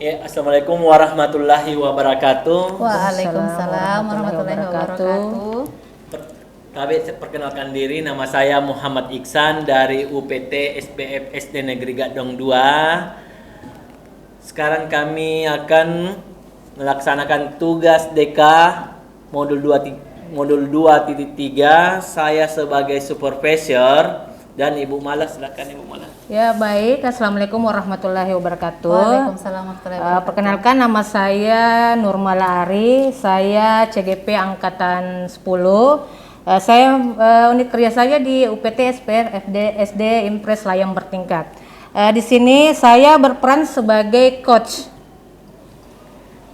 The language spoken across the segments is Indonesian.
Ya, Assalamualaikum warahmatullahi wabarakatuh. Waalaikumsalam warahmatullahi wabarakatuh. Kami perkenalkan diri, nama saya Muhammad Iksan dari UPT SPF SD Negeri Gadong 2. Sekarang kami akan melaksanakan tugas DK modul 2.3. Saya sebagai supervisor dan Ibu Mala, silakan Ibu Mala. Ya baik, Assalamualaikum warahmatullahi wabarakatuh. Waalaikumsalam warahmatullahi wabarakatuh. Perkenalkan nama saya Nurmala Ari, saya CGP Angkatan 10. Saya unit kerja saya di UPT SPR SD Impres Layang Bertingkat. Di sini saya berperan sebagai coach.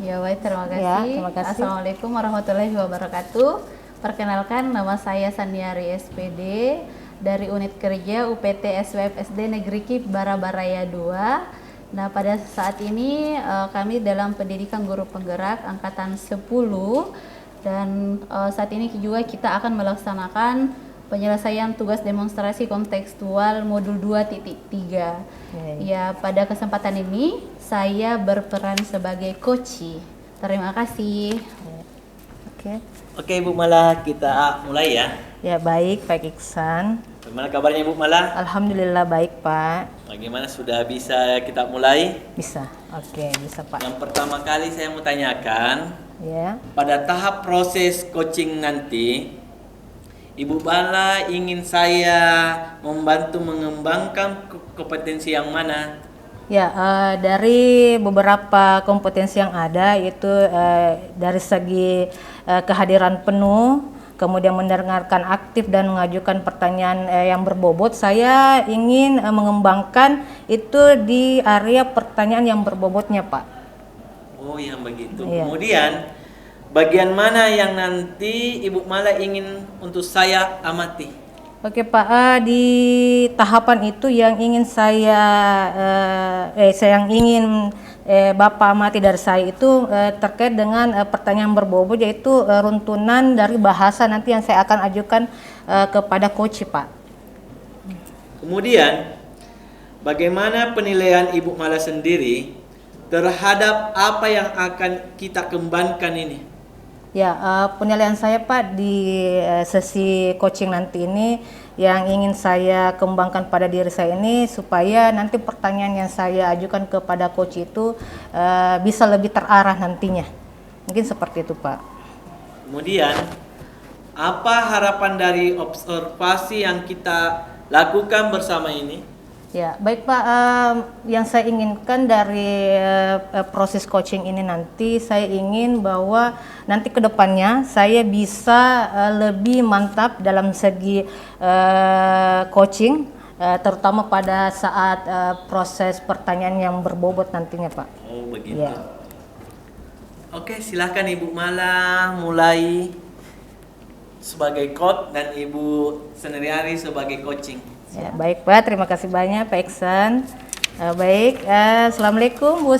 Ya baik, terima kasih. Ya, terima kasih. Assalamualaikum warahmatullahi wabarakatuh. Perkenalkan, nama saya Sandiari SPD dari unit kerja UPT SWF SD Negeri KIP Barabaraya 2. Nah, pada saat ini kami dalam pendidikan guru penggerak angkatan 10 dan saat ini juga kita akan melaksanakan penyelesaian tugas demonstrasi kontekstual modul 2.3. Ya, pada kesempatan ini saya berperan sebagai coach. Terima kasih. Oke Ibu Mala, kita mulai ya. Ya baik, Pak Iksan. Bagaimana kabarnya Ibu Mala? Alhamdulillah baik Pak. Bagaimana, sudah bisa kita mulai? Bisa, oke bisa Pak. Yang pertama kali saya mau tanyakan, Ya. pada tahap proses coaching nanti, Ibu Mala ingin saya membantu mengembangkan kompetensi yang mana? Ya, dari beberapa kompetensi yang ada itu dari segi kehadiran penuh, kemudian mendengarkan aktif dan mengajukan pertanyaan yang berbobot. Saya ingin mengembangkan itu di area pertanyaan yang berbobotnya, Pak. Oh, yang begitu. Iya. Kemudian, bagian mana yang nanti Ibu Mala ingin untuk saya amati? Oke Pak, di tahapan itu yang ingin yang ingin Bapak amati dari saya itu terkait dengan pertanyaan berbobot, yaitu runtunan dari bahasa nanti yang saya akan ajukan kepada coach Pak. Kemudian, bagaimana penilaian Ibu Mala sendiri terhadap apa yang akan kita kembangkan ini? Ya, penilaian saya Pak di sesi coaching nanti ini yang ingin saya kembangkan pada diri saya ini supaya nanti pertanyaan yang saya ajukan kepada coach itu bisa lebih terarah nantinya. Mungkin seperti itu Pak. Kemudian, apa harapan dari observasi yang kita lakukan bersama ini? Ya, baik Pak, yang saya inginkan dari proses coaching ini nanti, saya ingin bahwa nanti ke depannya saya bisa lebih mantap dalam segi coaching, terutama pada saat proses pertanyaan yang berbobot nantinya Pak. Oh, begitu. Ya. Oke, silahkan Ibu Mala mulai sebagai coach dan Ibu Sandiari sebagai coaching. Ya, baik Pak, terima kasih banyak Pak Iksan. Assalamualaikum Bu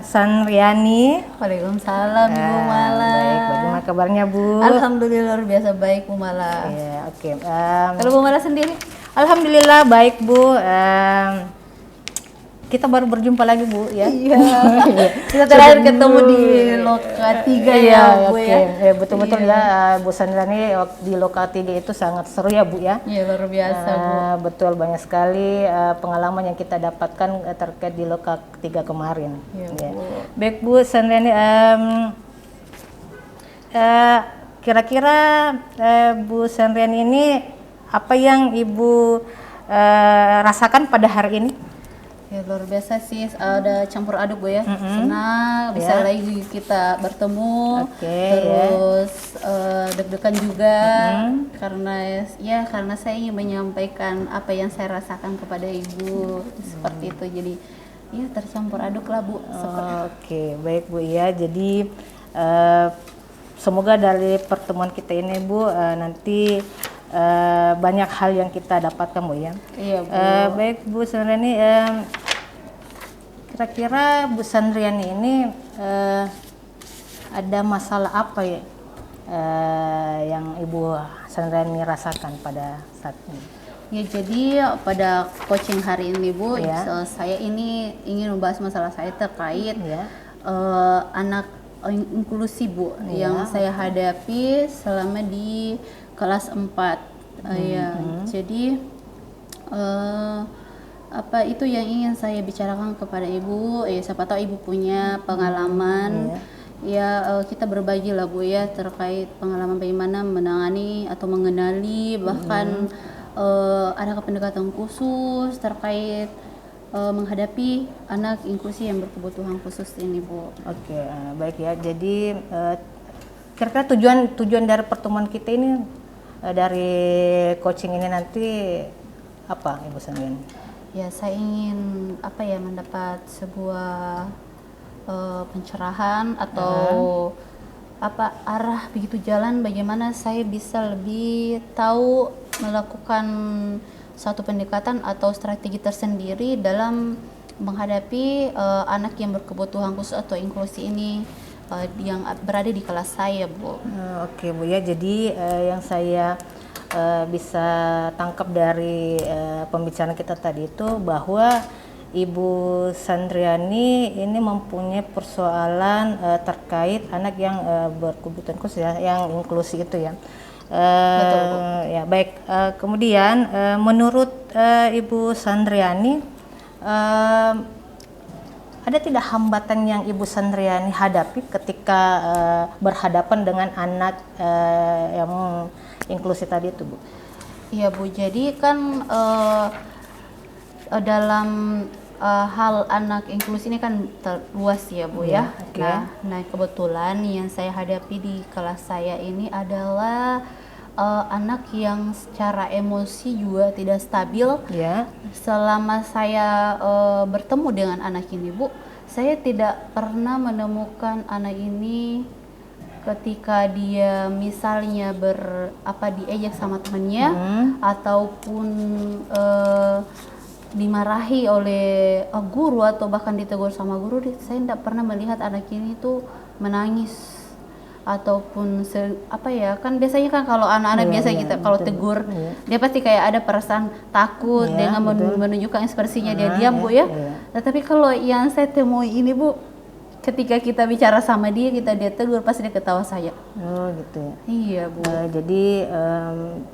Sanriani. Waalaikumsalam Bu Mala. Baik, bagaimana kabarnya Bu? Alhamdulillah luar biasa baik Bu Mala. Ya, oke. Kalau Bu Mala sendiri? Alhamdulillah baik Bu. Kita baru berjumpa lagi Bu ya. Iya. Kita terakhir ketemu di Loka 3 ya Bu ya. Betul-betul ya Bu Sandrani, di Loka 3 itu sangat seru ya Bu ya. Iya, luar biasa Bu. Betul, banyak sekali pengalaman yang kita dapatkan terkait di Loka 3 kemarin. Iya, Ya. Bu. Baik Bu Sandrani, kira-kira Bu Sandrani ini apa yang Ibu rasakan pada hari ini? Ya luar biasa sih, ada campur aduk Bu ya. Senang bisa lagi kita bertemu. Terus deg-degan juga karena saya ingin menyampaikan apa yang saya rasakan kepada Ibu seperti itu. Jadi ya tercampur aduk lah Bu. Oke, baik Bu ya. Jadi semoga dari pertemuan kita ini Bu nanti banyak hal yang kita dapatkan Bu ya. Iya Bu. Baik Bu Sanriani, kira-kira Bu Sanriani ini ada masalah apa ya yang Ibu Sanriani rasakan pada saat ini? Ya, jadi pada coaching hari ini Bu, Ya. saya ini ingin membahas masalah saya terkait Ya. anak inklusi Bu, Ya. yang saya hadapi selama di kelas 4. Ya, jadi apa itu yang ingin saya bicarakan kepada Ibu, ya siapa tahu Ibu punya pengalaman. Ya, kita berbagi lah Bu ya terkait pengalaman bagaimana menangani atau mengenali, bahkan adakah pendekatan khusus terkait menghadapi anak inklusi yang berkebutuhan khusus ini Bu. Oke, baik ya. Jadi kira-kira tujuan dari pertemuan kita ini, dari coaching ini nanti apa, Ibu Sandriani? Ya, saya ingin mendapat sebuah pencerahan atau arah begitu jalan bagaimana saya bisa lebih tahu melakukan suatu pendekatan atau strategi tersendiri dalam menghadapi anak yang berkebutuhan khusus atau inklusi ini yang berada di kelas saya, Bu. Oke Bu ya, jadi yang saya bisa tangkap dari pembicaraan kita tadi itu bahwa Ibu Sandriani ini mempunyai persoalan terkait anak yang berkebutuhan khusus ya, yang inklusi itu ya. Betul, Bu. Ya baik. Kemudian menurut Ibu Sandriani, ada tidak hambatan yang Ibu Sandriani hadapi ketika berhadapan dengan anak yang inklusi tadi itu, Bu? Iya Bu, jadi kan dalam hal anak inklusi ini kan luas ya Bu ya. Okay. Nah kebetulan yang saya hadapi di kelas saya ini adalah anak yang secara emosi juga tidak stabil. Ya. Selama saya bertemu dengan anak ini Bu, saya tidak pernah menemukan anak ini ketika dia misalnya diejek sama temannya ataupun dimarahi oleh guru atau bahkan ditegur sama guru, saya tidak pernah melihat anak ini tuh menangis ataupun kan biasanya kan kalau anak-anak biasa kita kalau tegur dia pasti kayak ada perasaan takut dengan menunjukkan ekspresinya dia diam Bu ya. Tetapi kalau yang saya temui ini Bu, ketika kita bicara sama dia tegur pasti dia ketawa saya. Oh gitu ya. Iya Bu. Jadi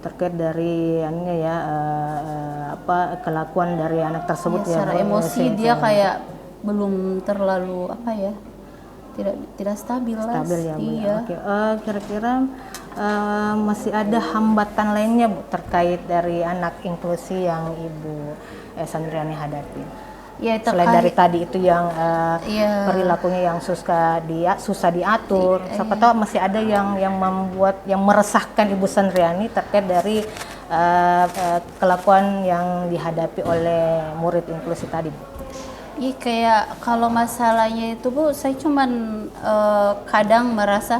terkait dari kelakuan dari anak tersebut ya. Secara emosi dia kayak belum terlalu tidak stabil lah. Ya, Bu. Iya. Oke. Kira-kira masih ada hambatan lainnya Bu terkait dari anak inklusi yang Ibu Sandriani hadapi? Ya, selain dari tadi itu yang perilakunya yang susah diatur, siapa tahu masih ada yang meresahkan Ibu Sandriani terkait dari kelakuan yang dihadapi oleh murid inklusi tadi, Bu. Iya, kayak kalau masalahnya itu Bu, saya cuman kadang merasa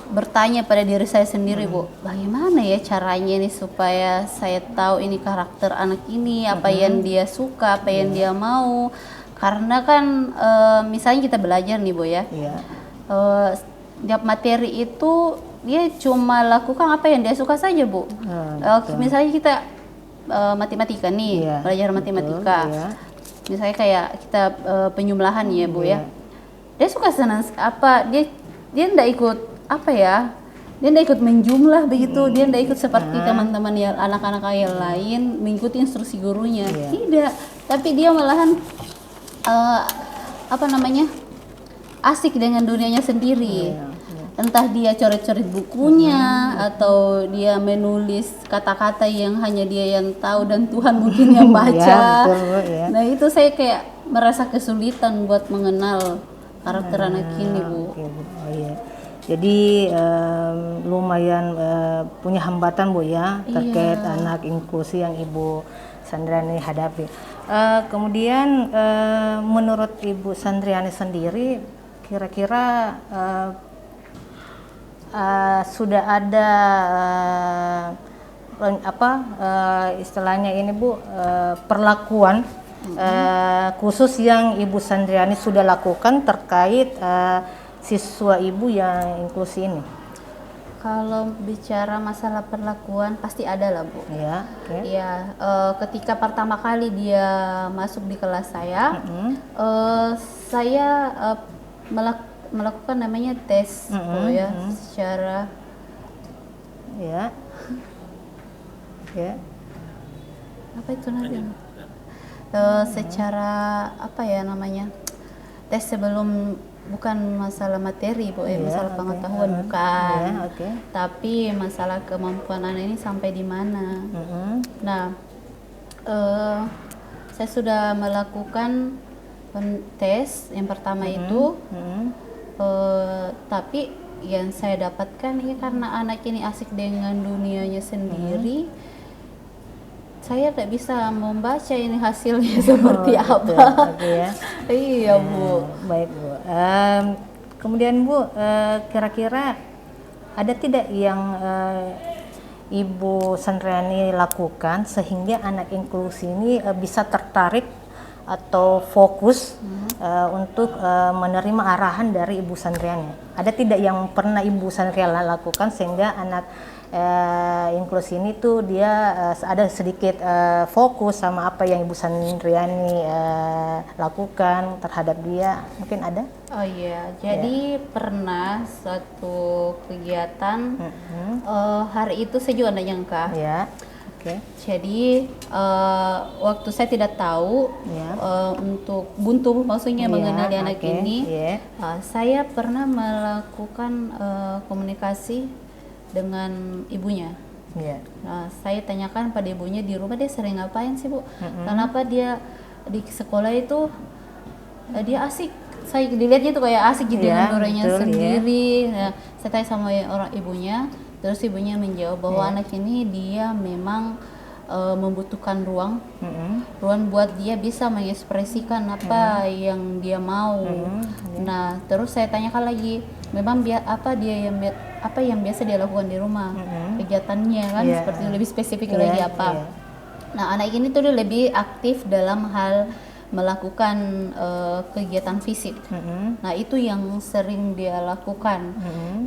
bertanya pada diri saya sendiri Bu, bagaimana ya caranya nih supaya saya tahu ini karakter anak ini, apa yang dia suka, apa yang dia mau. Karena kan misalnya kita belajar nih Bu ya, setiap materi itu dia cuma lakukan apa yang dia suka saja Bu. Misalnya kita matematika nih, belajar matematika. Misalnya kayak kita penyumlahan ya Bu ya, dia suka senang dia tidak ikut dia tidak ikut menjumlah begitu, dia tidak ikut seperti teman-teman yang anak-anak yang lain mengikuti instruksi gurunya, tidak, tapi dia malahan asik dengan dunianya sendiri. Entah dia coret-coret bukunya atau dia menulis kata-kata yang hanya dia yang tahu dan Tuhan mungkin yang baca. Nah itu saya kayak merasa kesulitan buat mengenal karakter anak ini Bu. Jadi lumayan punya hambatan Bu ya terkait anak inklusi yang Ibu Sandriani hadapi. Kemudian menurut Ibu Sandriani sendiri, kira-kira sudah ada istilahnya ini Bu, perlakuan khusus yang Ibu Sandriani sudah lakukan terkait siswa Ibu yang inklusi ini? Kalau bicara masalah perlakuan pasti ada lah Bu. Ya, oke. Ya, ketika pertama kali dia masuk di kelas saya, saya melakukan namanya tes Bu ya, secara Ya. Ya. apa itu namanya? Secara apa ya namanya? Tes sebelum, bukan masalah materi Bu ya, Iya, masalah oke. pengetahuan bukan. Ya, oke. Tapi masalah kemampuan anak ini sampai di mana. Nah, saya sudah melakukan tes yang pertama itu, tapi yang saya dapatkan ya karena anak ini asik dengan dunianya sendiri, saya tidak bisa membaca ini hasilnya seperti apa. Oke ya. Iya Bu. Baik Bu. Kemudian Bu, kira-kira ada tidak yang Ibu Sandriani lakukan sehingga anak inklusi ini bisa tertarik atau fokus untuk menerima arahan dari Ibu Sandriani? Ada tidak yang pernah Ibu Sandriani lakukan sehingga anak inklusi ini tuh dia ada sedikit fokus sama apa yang Ibu Sandriani lakukan terhadap dia? Mungkin ada? Oh iya, jadi pernah suatu kegiatan, hari itu saya juga nggak nyangka. Ya, oke. Jadi waktu saya tidak tahu untuk buntu maksudnya mengenali anak ini, saya pernah melakukan komunikasi dengan ibunya. Nah, saya tanyakan pada ibunya di rumah dia sering ngapain sih Bu? Kenapa dia di sekolah itu dia asik? Saya dilihatnya tuh kayak asik gitu dengan dunianya sendiri. Nah, saya tanya sama orang ibunya, terus ibunya menjawab bahwa anak ini dia memang membutuhkan ruang buat dia bisa mengekspresikan apa yang dia mau. Nah, terus saya tanyakan lagi, memang apa yang biasa dia lakukan di rumah, kegiatannya kan seperti lebih spesifik lagi apa. Nah, anak ini tuh dia lebih aktif dalam hal melakukan kegiatan fisik. Nah, itu yang sering dia lakukan.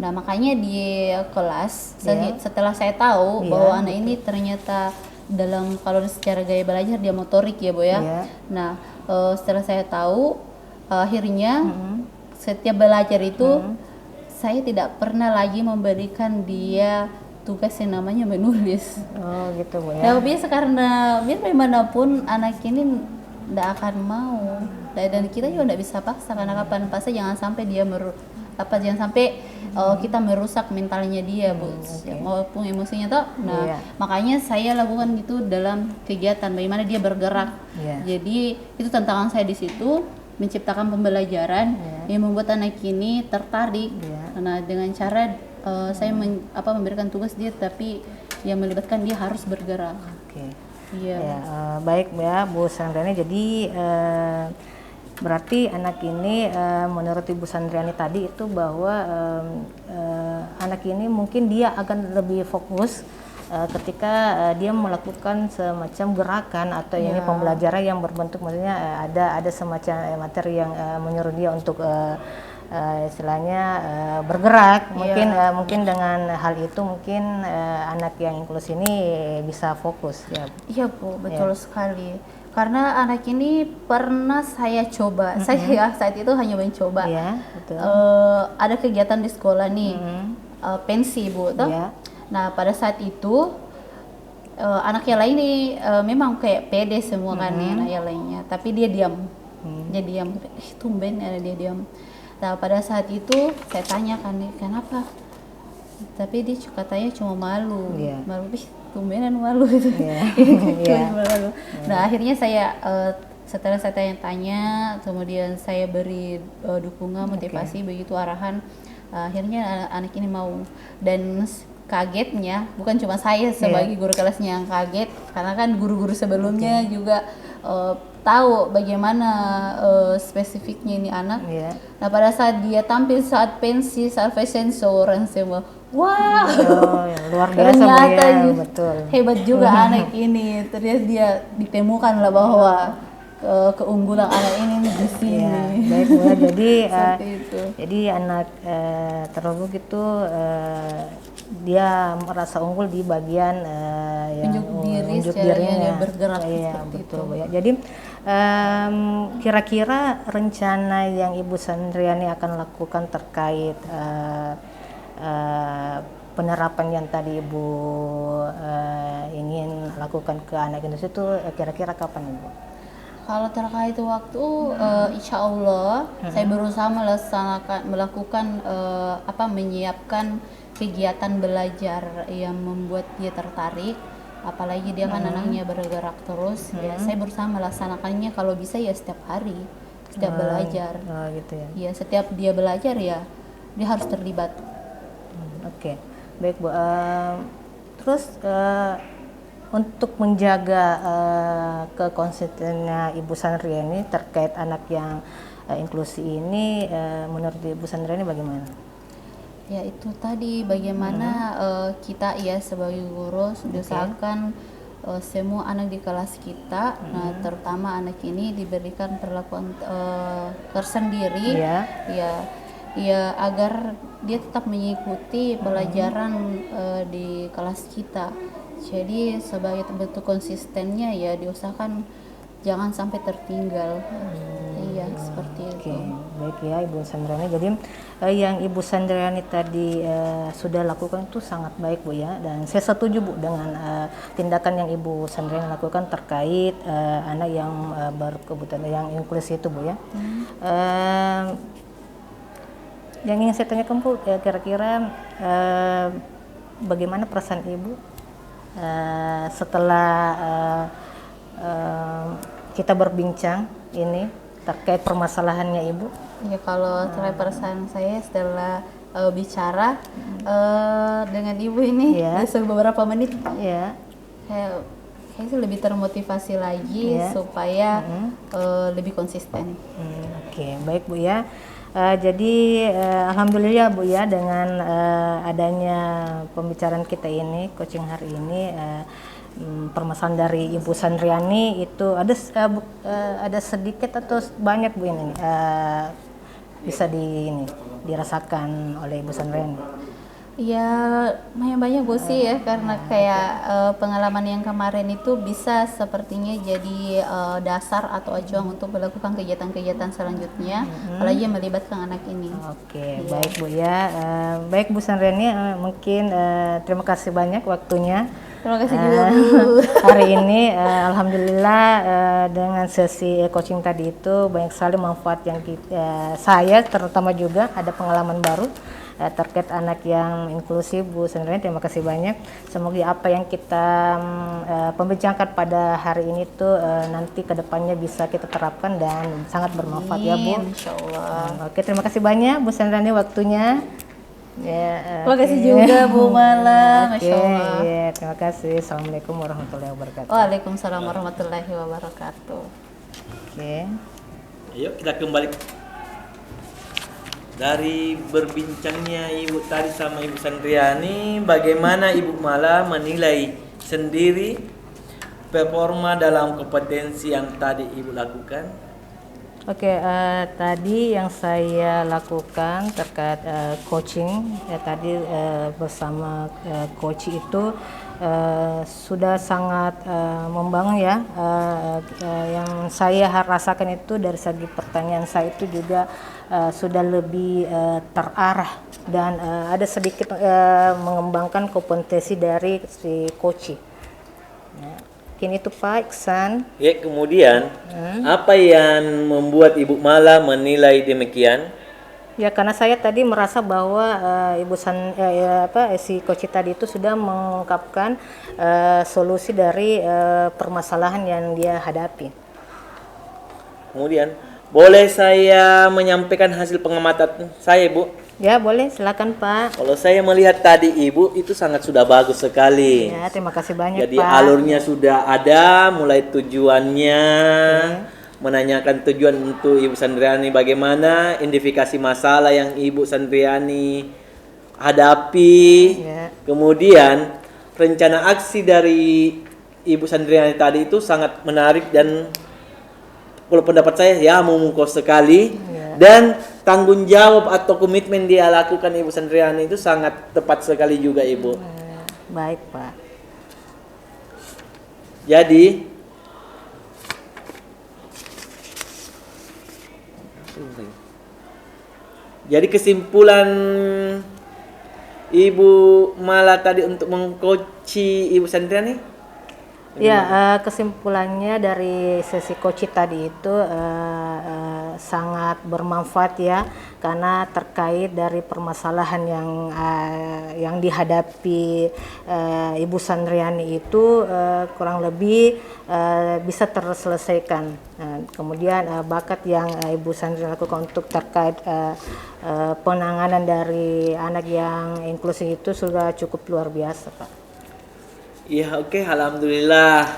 Nah, makanya di kelas setelah saya tahu bahwa anak ini ternyata dalam kalau secara gaya belajar dia motorik ya Bu ya. Nah, setelah saya tahu akhirnya setiap belajar itu saya tidak pernah lagi memberikan dia tugas yang namanya menulis. Oh gitu Bu ya. Nah, biasa karena biar bagaimanapun anak ini tidak akan mau, dan kita juga tidak bisa paksa karena kapan pasti jangan sampai dia jangan sampai kita merusak mentalnya dia Bu, maupun emosinya toh. Nah, makanya saya lakukan gitu dalam kegiatan bagaimana dia bergerak. Jadi itu tantangan saya di situ, menciptakan pembelajaran yang membuat anak ini tertarik. Nah, dengan cara saya memberikan tugas dia tapi yang melibatkan dia harus bergerak. Iya. Baik ya Bu Sandriani. Jadi berarti anak ini menurut Ibu Sandriani tadi itu bahwa anak ini mungkin dia akan lebih fokus ketika dia melakukan semacam gerakan atau ini pembelajaran yang berbentuk, maksudnya ada semacam materi yang menyuruh dia untuk istilahnya bergerak. Mungkin dengan hal itu mungkin anak yang inklusi ini bisa fokus ya. Iya Bu, betul sekali. Karena anak ini pernah saya coba, saya saat itu hanya mencoba. Betul. Ada kegiatan di sekolah nih, pensi Bu, toh. Nah, pada saat itu anak yang lain nih memang kayak pede semua kan anak yang lainnya, tapi dia diam. Dia diam, tumben ada dia diam. Nah, pada saat itu saya tanyakan nih, kenapa? Tapi dia katanya cuma malu. Malu, tumbenan malu itu. Malu. Nah, akhirnya saya setelah saya tanya-tanya, kemudian saya beri dukungan, motivasi, begitu arahan, akhirnya anak ini mau. Dan kagetnya bukan cuma saya sebagai guru kelasnya yang kaget, karena kan guru-guru sebelumnya juga tahu bagaimana spesifiknya ini anak. Nah, pada saat dia tampil saat pensi, saat fashion show, orang semua wah, luar biasa ternyata betul. Hebat juga anak ini. Ternyata dia ditemukan lah bahwa keunggulan anak ini di sini. Ya, baik Bu. Jadi Seperti itu. jadi anak terlebih itu dia merasa unggul di bagian yang Unjuk diri, unjuk secara dirinya. dia bergerak Iya, seperti betul itu. Bu ya. Jadi kira-kira rencana yang Ibu Sandriani akan lakukan terkait penerapan yang tadi Ibu ingin lakukan ke anak Indonesia itu kira-kira kapan Ibu? Kalau terkait waktu, insya Allah saya berusaha melakukan menyiapkan kegiatan belajar yang membuat dia tertarik. Apalagi dia kan anaknya bergerak terus, ya saya berusaha melaksanakannya kalau bisa ya setiap hari, setiap belajar. Oh gitu ya. Ya setiap dia belajar ya dia harus terlibat. Oke, baik Bu. Terus untuk menjaga kekonsistennya Ibu Sandriani terkait anak yang inklusi ini, menurut Ibu Sandriani bagaimana? Ya itu tadi bagaimana kita ya sebagai guru diusahakan semua anak di kelas kita, nah terutama anak ini diberikan perlakuan tersendiri, Iya. ya agar dia tetap mengikuti pelajaran di kelas kita. Jadi sebagai bentuk konsistennya ya diusahakan jangan sampai tertinggal. Iya seperti Oke, itu. baik ya Ibu Sandriani. Jadi yang Ibu Sandriani tadi sudah lakukan itu sangat baik Bu ya. Dan saya setuju Bu dengan tindakan yang Ibu Sandriani lakukan terkait anak yang berkebutuhan yang inklusi itu Bu ya. Yang ingin saya tanyakan Bu, kira-kira bagaimana perasaan Ibu setelah kita berbincang ini terkait permasalahannya Ibu? Ya kalau terkait perasaan saya setelah bicara dengan ibu ini Iya. beberapa menit, Ya. saya sih lebih termotivasi lagi Iya. supaya lebih konsisten. Oke, baik Bu ya. Jadi alhamdulillah Bu ya dengan adanya pembicaraan kita ini, coaching hari ini, permasalahan dari Ibu Sandriani itu ada sedikit atau banyak Bu ini bisa dirasakan oleh Ibu Sandriani. Ya banyak Bu sih ya karena kayak pengalaman yang kemarin itu bisa sepertinya jadi dasar atau acuan untuk melakukan kegiatan-kegiatan selanjutnya, apalagi yang melibatkan anak ini. Oke, baik Bu ya. Baik Bu Sandriani, mungkin terima kasih banyak waktunya. Terima kasih juga Bu. Hari ini alhamdulillah dengan sesi coaching tadi itu banyak sekali manfaat yang saya terutama juga ada pengalaman baru terkait anak yang inklusif. Bu Sandriani, terima kasih banyak. Semoga apa yang kita pembincangkan pada hari ini tuh nanti kedepannya bisa kita terapkan dan sangat bermanfaat ya Bu. Insya Allah. Oke, terima kasih banyak Bu Sandriani waktunya. Ya, Terima kasih juga Bu Mala, Masya Allah. Ya, terima kasih. Assalamualaikum warahmatullahi wabarakatuh. Waalaikumsalam warahmatullahi wabarakatuh. Oke. Ayo kita kembali dari berbincangnya Ibu tadi sama Ibu Sandriani, bagaimana Ibu Mala menilai sendiri performa dalam kompetensi yang tadi Ibu lakukan? Oke, tadi yang saya lakukan terkait coaching tadi bersama coach itu sudah sangat membangun ya. Yang saya rasakan itu dari segi pertanyaan saya itu juga sudah lebih terarah dan ada sedikit mengembangkan kompetensi dari si coach. Mungkin itu Pak Iksan. Ya, kemudian apa yang membuat Ibu Mala menilai demikian? Ya karena saya tadi merasa bahwa si coach tadi itu sudah mengungkapkan solusi dari permasalahan yang dia hadapi. Kemudian, boleh saya menyampaikan hasil pengamatan saya, Ibu? Ya boleh, silakan Pak. Kalau saya melihat tadi Ibu itu sangat sudah bagus sekali. Ya terima kasih banyak Jadi Pak. alurnya sudah ada, mulai tujuannya, menanyakan tujuan untuk Ibu Sandriani bagaimana, identifikasi masalah yang Ibu Sandriani hadapi. Ya. Kemudian rencana aksi dari Ibu Sandriani tadi itu sangat menarik dan kalau pendapat saya ya memukau sekali. Iya. Dan tanggung jawab atau komitmen dia lakukan Ibu Sandriani itu sangat tepat sekali juga Ibu. Baik, Pak. Jadi kesimpulan Ibu Mala tadi untuk mengcoachi Ibu Sandriani? Ya, kesimpulannya dari sesi coaching tadi itu sangat bermanfaat ya, karena terkait dari permasalahan yang dihadapi Ibu Sandriani itu kurang lebih bisa terselesaikan. Kemudian bakat yang Ibu Sandriani lakukan untuk terkait penanganan dari anak yang inklusi itu sudah cukup luar biasa, Pak. Ya oke, alhamdulillah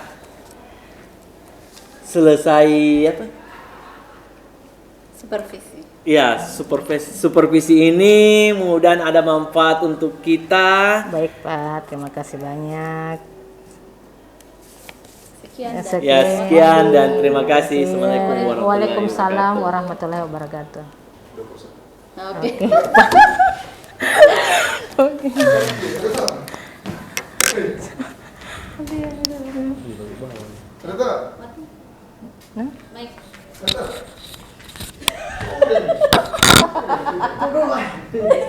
selesai apa? Supervisi. Ya, supervisi ini mudah-mudahan ada manfaat untuk kita. Baik, Pak, terima kasih banyak. Sekian. Ya, sekian dan terima kasih. Assalamualaikum warahmatullahi Waalaikumsalam wabarakatuh. warahmatullahi wabarakatuh. Oke. Baik.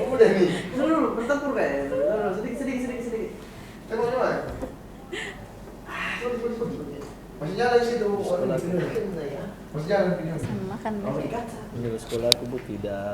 Udah nih. Dulu, bertempur kayak. Sedikit. Coba. Masih jalan sih tuh. Masih jalan video. Makan. Sekolah aku tidak